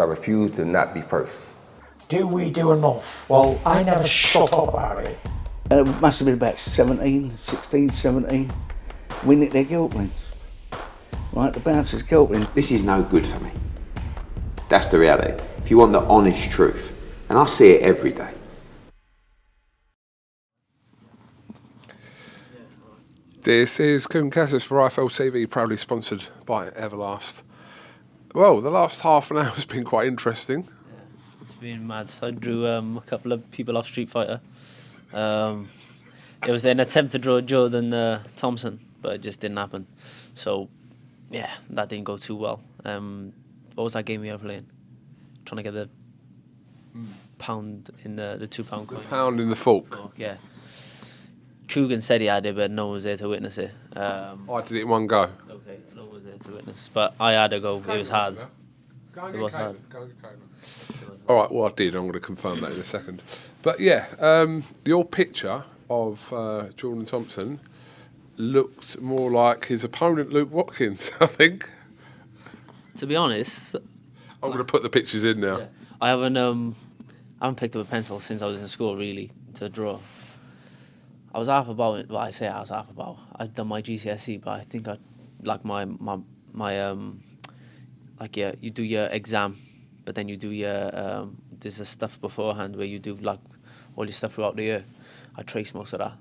I refuse to not be first. Do we do enough? Well, I never shut up about it. It must have been about 16, 17. We nicked their guilt rings. Right, the bouncer's guilt ring. This is no good for me. That's the reality. If you want the honest truth, and I see it every day. This is KUGAN CASSIUS for IFL TV, proudly sponsored by Everlast. Well, the last half an hour has been quite interesting. Yeah, it's been mad. I drew a couple of people off Street Fighter. It was an attempt to draw Jordan Thompson, but it just didn't happen. So, yeah, that didn't go too well. What was that game we were playing? Trying to get the pound in the £2 coin. The pound in the fork. Yeah. KUGAN said he had it, but no one was there to witness it. I did it in one go. Okay, no one was there to witness. But I had a go. It was hard. It was hard. All right, well, I did. I'm going to confirm that in a second. But yeah, your picture of Jordan Thompson looked more like his opponent, Luke Watkins, I think. To be honest, I'm going to put the pictures in now. Yeah, I haven't picked up a pencil since I was in school, really, to draw. I was half about it. Well, I say I was half about. I'd done my GCSE, but I think I like my like you do your exam, but then you do your there's a stuff beforehand where you do like all your stuff throughout the year. I traced most of that,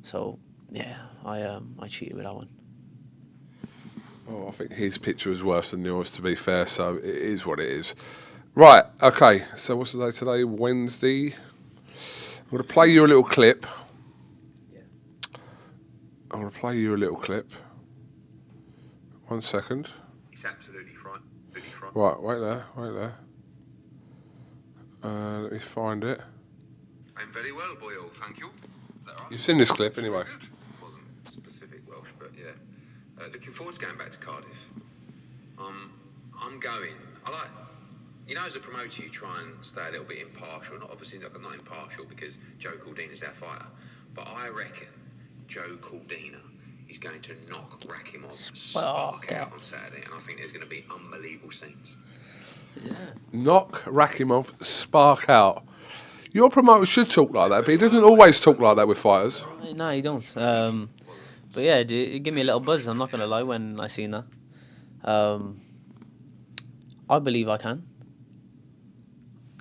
so yeah, I cheated with that one. Oh, I think his picture was worse than yours, to be fair. So it is what it is. Right. Okay. So what's the day today? Wednesday. I'm going to play you a little clip. I'm going to play you a little clip. 1 second. It's absolutely frightened. Right, wait there. Let me find it. I'm very well, Boyle, thank you. Is that right? You've seen this clip anyway. Good. Wasn't specific Welsh, but yeah. Looking forward to going back to Cardiff. I'm going. I like, as a promoter, you try and stay a little bit impartial. Not impartial because Joe Cordina's our fighter, but I reckon Joe Cordina is going to knock Rakimov Spark out on Saturday, and I think there's going to be unbelievable scenes. Yeah. Knock Rakimov Spark out. Your promoter should talk like that, but he doesn't always talk like that with fighters. No, he don't. But yeah, it gave me a little buzz. I'm not going to lie when I seen that. I believe I can.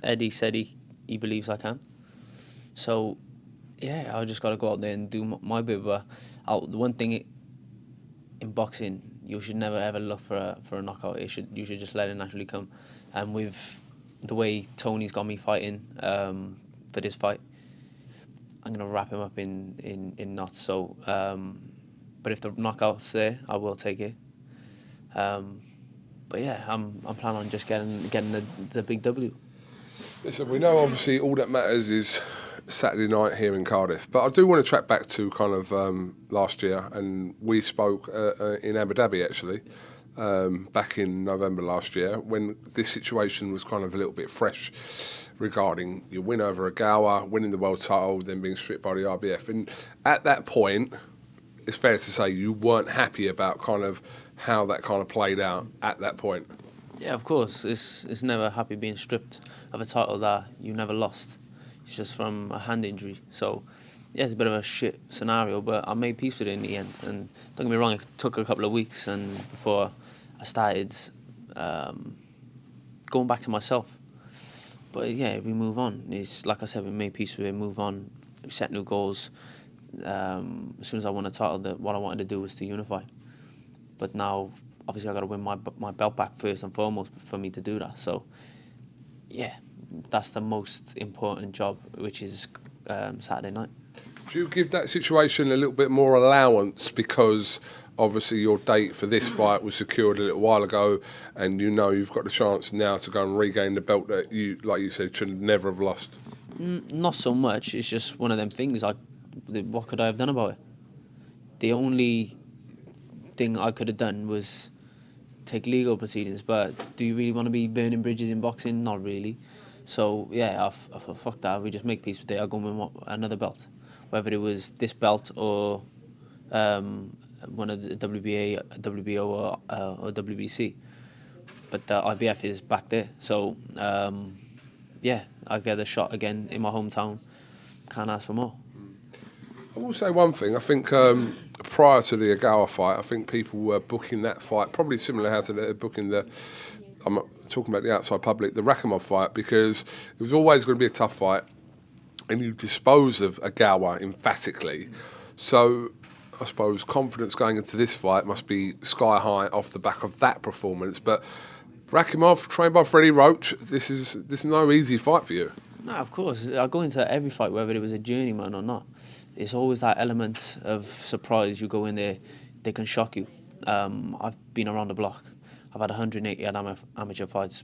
Eddie said he believes I can. So, yeah, I just got to go out there and do my bit. But the one thing in boxing, you should never ever look for a knockout. You should just let it naturally come. And with the way Tony's got me fighting for this fight, I'm gonna wrap him up in knots. So, but if the knockout's there, I will take it. But yeah, I'm planning on just getting the big W. Listen, we know obviously all that matters is Saturday night here in Cardiff, but I do want to track back to kind of last year, and we spoke in Abu Dhabi actually back in November last year when this situation was kind of a little bit fresh regarding your win over Agawa, winning the world title, then being stripped by the IBF, and at that point, it's fair to say you weren't happy about kind of how that kind of played out at that point. Yeah, of course, it's never happy being stripped of a title that you never lost. It's just from a hand injury. So, yeah, it's a bit of a shit scenario, but I made peace with it in the end. And don't get me wrong, it took a couple of weeks and before I started going back to myself. But yeah, we move on. It's like I said, we made peace with it, move on, we set new goals. As soon as I won a title, what I wanted to do was to unify. But now, obviously, I got to win my belt back first and foremost for me to do that. So, yeah, that's the most important job, which is Saturday night. Do you give that situation a little bit more allowance because obviously your date for this fight was secured a little while ago, and you've got the chance now to go and regain the belt that you, like you said, should never have lost? Not so much. It's just one of them things. What could I have done about it? The only thing I could have done was take legal proceedings, but do you really want to be burning bridges in boxing? Not really. So yeah, I fuck that. We just make peace with it. I'll go win another belt, whether it was this belt or one of the WBA, WBO or WBC. but the IBF is back there. So yeah, I get a shot again in my hometown. Can't ask for more. I will say one thing. I think prior to the Agawa fight, I think people were booking that fight probably similar how to they're booking the. I'm not talking about the outside public, the Rakhimov fight, because it was always going to be a tough fight, and you dispose of Agawa emphatically. So I suppose confidence going into this fight must be sky high off the back of that performance. But Rakhimov, trained by Freddie Roach, this is no easy fight for you. No, of course. I go into every fight, whether it was a journeyman or not. It's always that element of surprise. You go in there, they can shock you. I've been around the block. I've had 180 amateur fights.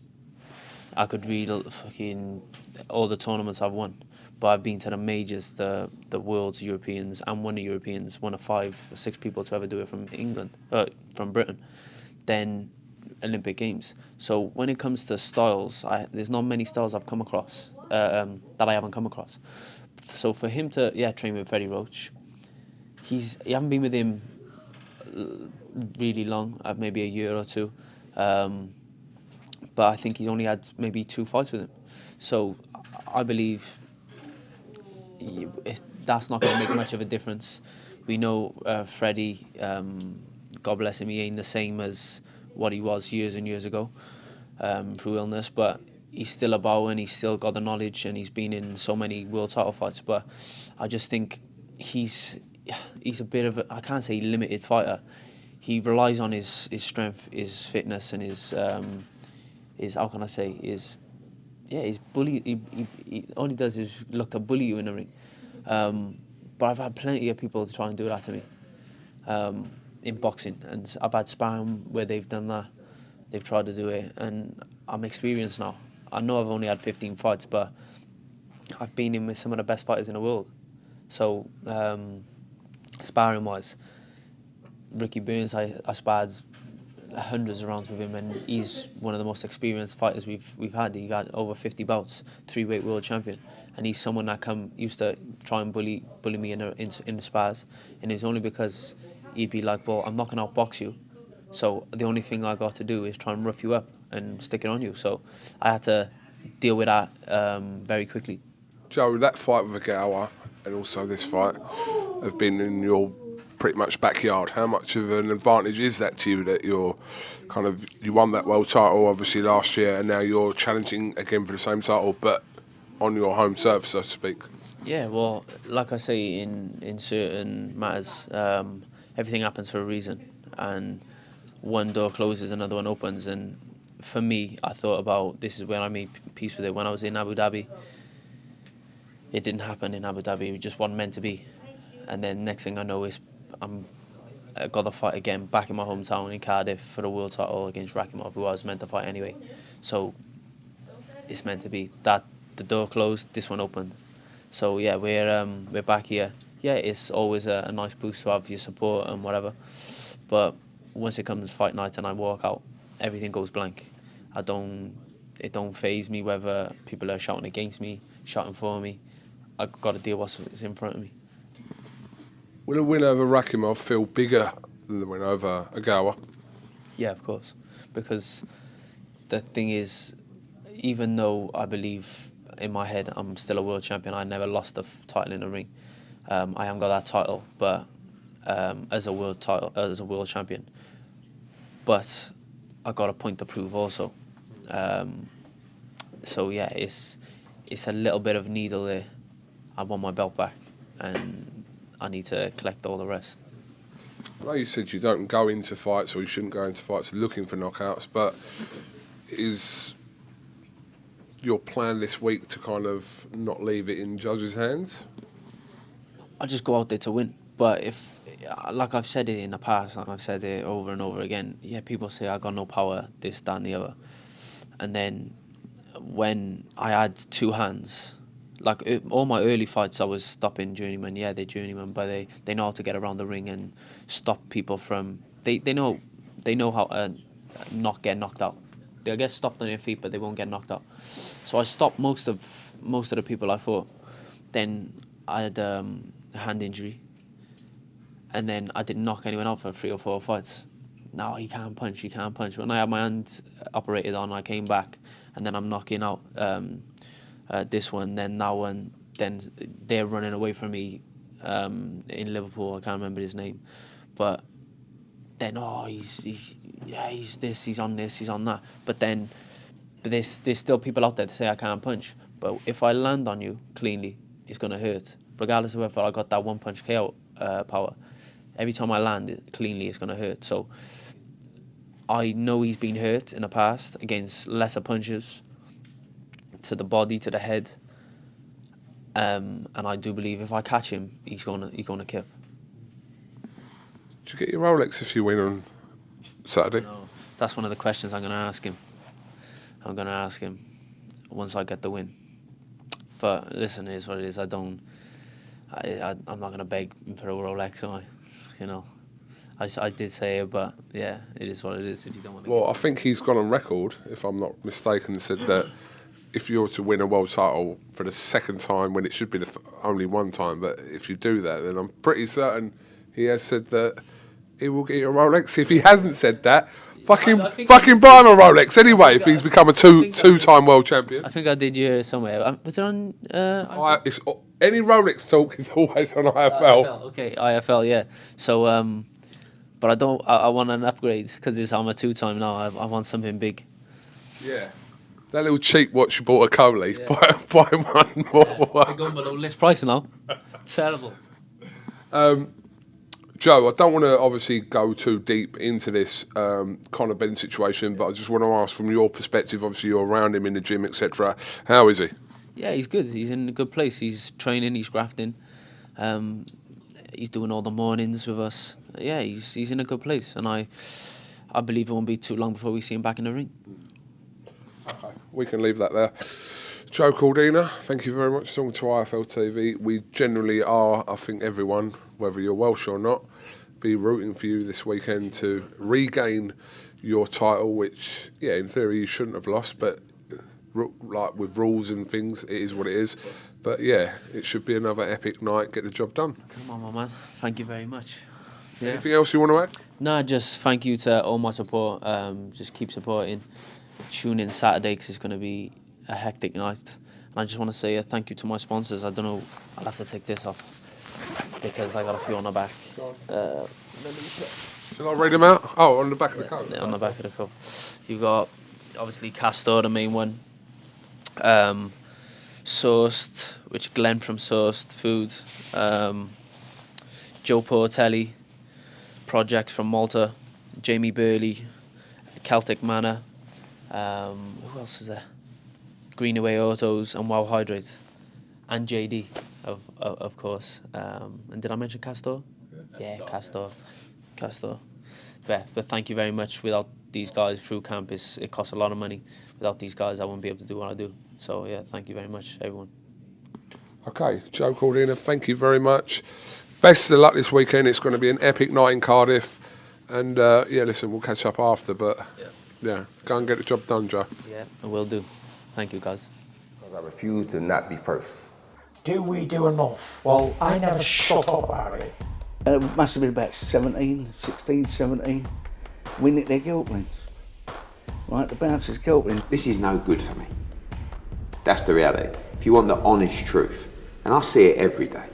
I could read fucking all the tournaments I've won. But I've been to the majors, the Worlds, Europeans. I'm one of the Europeans, one of 5 or 6 people to ever do it from England, from Britain. Then Olympic Games. So when it comes to styles, there's not many styles I've come across that I haven't come across. So for him to train with Freddie Roach, you haven't been with him really long, maybe a year or 2, but I think he's only had maybe 2 fights with him. So I believe that's not going to make much of a difference. We know Freddie, God bless him, he ain't the same as what he was years and years ago through illness, but he's still about and he's still got the knowledge and he's been in so many world title fights. But I just think he's a bit of I can't say limited fighter. He relies on his strength, his fitness, and his how can I say his bully. He all he does is look to bully you in the ring. But I've had plenty of people try and do that to me in boxing, and I've had sparring where they've done that. They've tried to do it, and I'm experienced now. I know I've only had 15 fights, but I've been in with some of the best fighters in the world. So, sparring-wise, Ricky Burns, I sparred hundreds of rounds with him, and he's one of the most experienced fighters we've had. He got over 50 bouts, 3-weight world champion, and he's someone that used to try and bully me in the spars, and it's only because he'd be like, "Well, I'm not going to outbox you, so the only thing I got to do is try and rough you up and stick it on you." So I had to deal with that very quickly. Joe, that fight with Agawa and also this fight have been in your pretty much backyard. How much of an advantage is that to you that you won that world title obviously last year and now you're challenging again for the same title but on your home turf, so to speak? Yeah, well, like I say, in certain matters, everything happens for a reason, and one door closes, another one opens. And for me, I thought about this is when I made peace with it. When I was in Abu Dhabi, it didn't happen in Abu Dhabi. It just wasn't meant to be. And then next thing I know is I got the fight again back in my hometown in Cardiff for the world title against Rakhimov, who I was meant to fight anyway. So it's meant to be. That the door closed, this one opened. So yeah, we're back here. Yeah, it's always a nice boost to have your support and whatever. But once it comes fight night and I walk out, everything goes blank. It don't faze me whether people are shouting against me, shouting for me. I've got to deal with what's in front of me. Will a win over Rakhimov feel bigger than the win over Agawa? Yeah, of course. Because the thing is, even though I believe in my head I'm still a world champion, I never lost the title in the ring. I haven't got that title, but as a world champion. But I got a point to prove also. So yeah, it's a little bit of needle there. I want my belt back, and I need to collect all the rest. I know you said you don't go into fights, or you shouldn't go into fights looking for knockouts, but is your plan this week to kind of not leave it in judges' hands? I just go out there to win. But if, like I've said it in the past, and I've said it over and over again, yeah, people say I got no power, this, that, and the other. And then when I had 2 hands, like all my early fights, I was stopping journeymen. Yeah, they're journeymen, but they know how to get around the ring and stop people from. They know how to not get knocked out. They'll get stopped on their feet, but they won't get knocked out. So I stopped most of the people I fought. Then I had a hand injury, and then I didn't knock anyone out for 3 or 4 fights. no, he can't punch, he can't punch. When I had my hand operated on, I came back, and then I'm knocking out this one, then that one, then they're running away from me in Liverpool. I can't remember his name, but then he's this, he's on this, he's on that. But then there's still people out there that say I can't punch. But if I land on you cleanly, it's gonna hurt, regardless of whether I got that one punch KO power. Every time I land it cleanly, it's gonna hurt. So I know he's been hurt in the past against lesser punches to the body, to the head, and I do believe if I catch him, he's gonna kip. Do you get your Rolex if you win on Saturday? No, that's one of the questions I'm gonna ask him. I'm gonna ask him once I get the win. But listen, it is what it is. I'm not gonna beg him for a Rolex, am I? You know, I did say it, but yeah, it is what it is. If you don't want to. Well, I think he's gone on record, if I'm not mistaken, and said that if you're to win a world title for the second time, when it should be the only one time, but if you do that, then I'm pretty certain he has said that he will get you a Rolex. If he hasn't said that, fucking buy him a Rolex anyway. If he's become a two-time world champion. I think I did hear it somewhere. Was it on? Any Rolex talk is always on IFL. Okay, IFL, yeah. So, but I don't. I want an upgrade because I'm a two-time now. I want something big. Yeah. That little cheap watch you bought a Coley, buy one more. They're going below list price now. Terrible. Joe, I don't want to obviously go too deep into this Conor Benn situation, but I just want to ask from your perspective, obviously you're around him in the gym, etc. How is he? Yeah, he's good. He's in a good place. He's training, he's grafting. He's doing all the mornings with us. Yeah, he's in a good place, and I believe it won't be too long before we see him back in the ring. Okay, we can leave that there. Joe Cordina, thank you very much for talking to IFL TV. We generally are, I think everyone, whether you're Welsh or not, be rooting for you this weekend to regain your title, which, yeah, in theory you shouldn't have lost, but like with rules and things, it is what it is. But yeah, it should be another epic night, get the job done. Come on, my man. Thank you very much. Yeah. Anything else you want to add? No, just thank you to all my support. Just keep supporting. Tune in Saturday because it's going to be a hectic night. And I just want to say thank you to my sponsors. I don't know, I'll have to take this off because I got a few on the back. Shall I read them out? Oh, on the back of the coat. On the back of the cup. You've got, obviously, Castor, the main one. Sourced, which Glenn from Sourced Food. Joe Portelli, Project from Malta. Jamie Burley, Celtic Manor. Who else is there? Greenaway Autos and Wow Hydrate. And JD, of course. And did I mention Castor? Yeah, Castor. But thank you very much. Without these guys through camp, it costs a lot of money. Without these guys, I wouldn't be able to do what I do. So yeah, thank you very much, everyone. Okay, Joe Cordina, thank you very much. Best of luck this weekend. It's going to be an epic night in Cardiff. And yeah, listen, we'll catch up after, but yeah, go and get the job done, Joe. Yeah, I will do. Thank you, guys. Because I refuse to not be first. Do we do enough? Well, I never shut up about it. It must have been about 16, 17. We nicked their guilt rings. Right, the bouncer's guilt ring. This is no good for me. That's the reality. If you want the honest truth, and I see it every day,